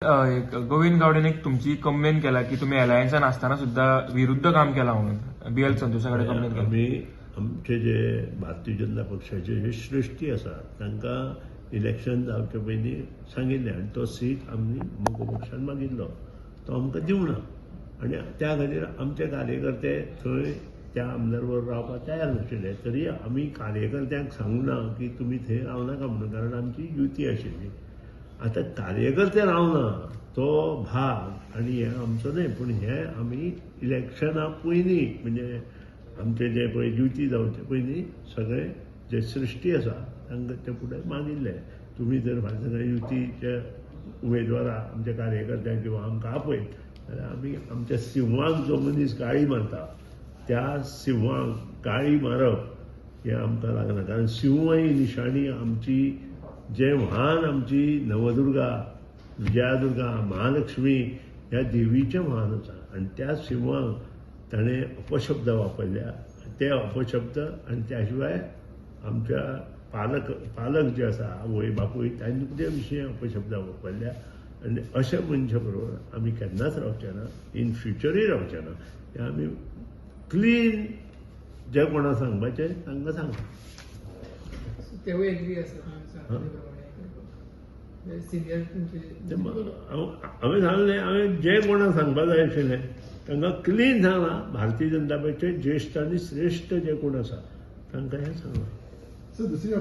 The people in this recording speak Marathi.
गोविंद गावडेने एक तुमची कंप्लेन केला की तुम्ही अलायन्सान असताना सुद्धा विरुद्ध काम केला म्हणून BL संतोषाकडे कंप्लेन केली. आम्ही आमचे जे भारतीय जनता पक्षाचे जे श्रेष्ठी आसा तांकां इलेक्शन जावचे पयलीं सांगिल्लें आनी तो सीट आमी मोग पक्षान मागिल्लो तो आमकां दिवना आनी त्या खातीर आमचे कार्यकर्ते थंय त्या आमदार बरोबर रावपाक तयार नाशिल्ले. तरी आमी कार्यकर्त्यांक सांगूना की तुमी थंय रावनाका म्हणून, कारण आमची युती आशिल्ली. आता कार्यकर्ते रावना तो भाग आणि हे आमचो न्हय, पूण हे आमी इलेक्शना पयलीं म्हणजे आमचे जे पळय युती जावचे पयलीं सगळे जे सृश्टी आसा तांकां ते फुडें मागिल्ले. तुमी जर फाल्यां सगळे युतीचे उमेदवाराक आमच्या कार्यकर्त्यांक किंवा आमकां आपयत जाल्यार आमी आमच्या सिंहाक जो मनीस गाळी मारता त्या सिंहाक गाळी मारप हें आमकां लागना. कारण सिंह ही निशाणी आमची जे म्हान आमची नवदुर्गा, विजयादुर्गा, महालक्ष्मी ह्या देवीचें म्हान आसा आनी त्या सिंहाक ताणें अपशब्द वापरल्या. ते अपशब्द आनी त्या शिवाय आमच्या पालक जे आसा आवय बापूय तांचे विशीं अपशब्द वापरल्या आनी अशा मनशा बरोबर आमी केन्नाच रावचे ना, इन फ्युचरूय रावचे ना. ते आमी क्लीन जे कोणाक सांगपाचें तांकां सांगता. तेवूय एग्री आसता सिनियर हांवें सांगलें, हांवें जे कोणाक सांगपाक जाय आशिल्लें तांकां क्लीन सांगलां. भारतीय जनता पक्षाचे ज्येष्ठ आनी श्रेष्ठ जे कोण आसा तांकां हें सांगलां. दुसरी